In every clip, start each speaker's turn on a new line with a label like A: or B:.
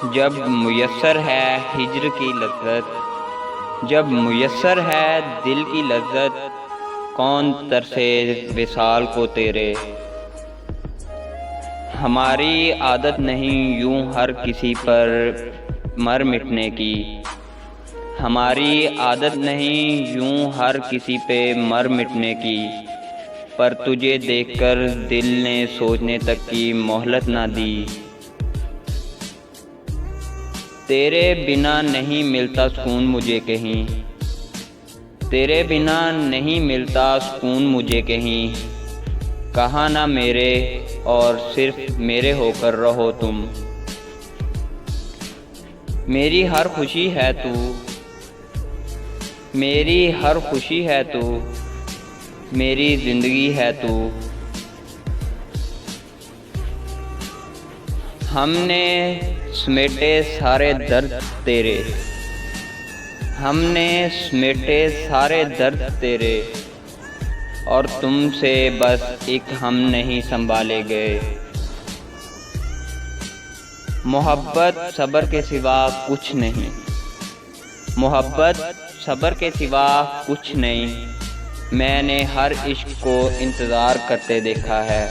A: जब मुयस्सर है हिज्र की लज़्ज़त, जब मुयस्सर है दिल की लज़्ज़त, कौन तरसे विसाल को तेरे। हमारी आदत नहीं यूं हर किसी पर मर मिटने की, हमारी आदत नहीं यूं हर किसी पे मर मिटने की। पर तुझे देखकर दिल ने सोचने तक की मोहलत ना दी। तेरे बिना नहीं मिलता सुकून मुझे कहीं, तेरे बिना नहीं मिलता सुकून मुझे कहीं। कहा ना मेरे और सिर्फ मेरे होकर रहो तुम। मेरी हर खुशी है तू, मेरी हर खुशी है तू, मेरी ज़िंदगी है तू। हमने समेटे सारे दर्द तेरे, हमने समेटे सारे दर्द तेरे, और तुमसे बस एक हम नहीं संभाले गए। मोहब्बत सब्र के सिवा कुछ नहीं, मोहब्बत सब्र के सिवा कुछ नहीं। मैंने हर इश्क को इंतज़ार करते देखा है।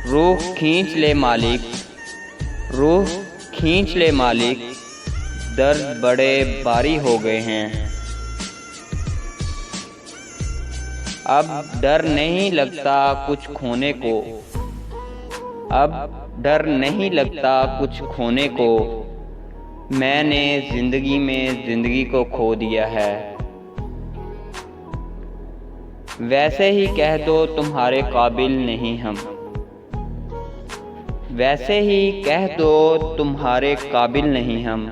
A: रूह खींच ले मालिक, रूह खींच ले मालिक, दर्द बड़े भारी हो गए हैं। अब डर नहीं लगता कुछ खोने को, अब डर नहीं लगता कुछ खोने को। मैंने ज़िंदगी में ज़िंदगी को खो दिया है। वैसे ही कह दो तुम्हारे काबिल नहीं हम, वैसे ही कह दो तुम्हारे काबिल नहीं हम।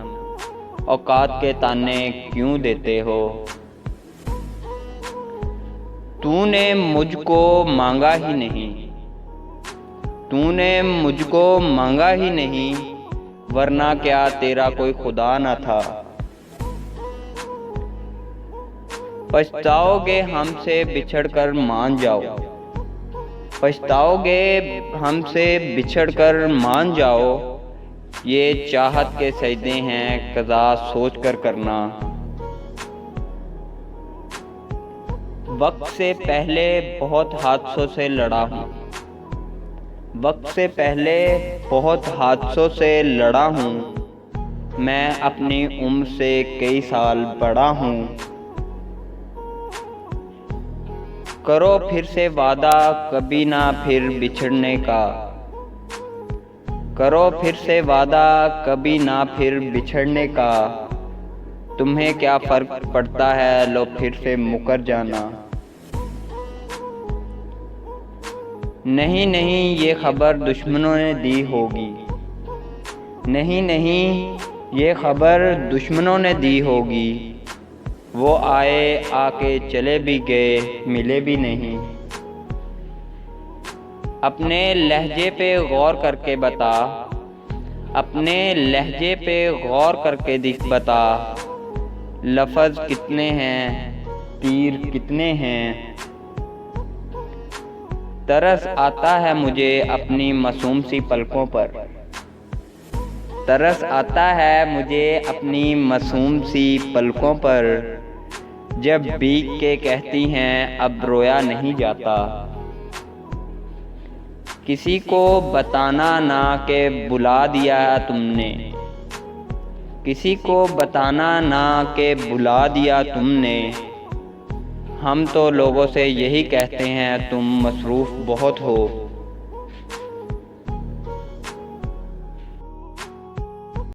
A: औकात के ताने क्यों देते हो। तूने मुझको मांगा ही नहीं, तूने मुझको मांगा ही नहीं, वरना क्या तेरा कोई खुदा न था। पछताओगे हमसे बिछड़कर मान जाओ, पछताओगे हमसे बिछड़कर मान जाओ। ये चाहत के सजदे हैं कज़ा सोच कर करना। वक्त से पहले बहुत हादसों से लड़ा हूँ, वक्त से पहले बहुत हादसों से लड़ा हूँ। मैं अपनी उम्र से कई साल बड़ा हूँ। करो फिर से वादा कभी ना फिर बिछड़ने का, करो फिर से वादा कभी ना फिर बिछड़ने का। तुम्हें क्या फ़र्क पड़ता है लो फिर से मुकर जाना। नहीं नहीं ये खबर दुश्मनों ने दी होगी, नहीं नहीं ये खबर दुश्मनों ने दी होगी। वो आए आके चले भी गए मिले भी नहीं। अपने लहजे पे गौर करके बता, अपने लहजे पे गौर करके बता। लफ्ज़ कितने हैं तीर कितने हैं। तरस आता है मुझे अपनी मासूम सी पलकों पर, तरस आता है मुझे अपनी मासूम सी पलकों पर। जब भीग के कहती हैं अब रोया नहीं जाता। किसी को बताना ना के बुला दिया तुमने, किसी को बताना ना के बुला दिया तुमने। हम तो लोगों से यही कहते हैं तुम मसरूफ़ बहुत हो।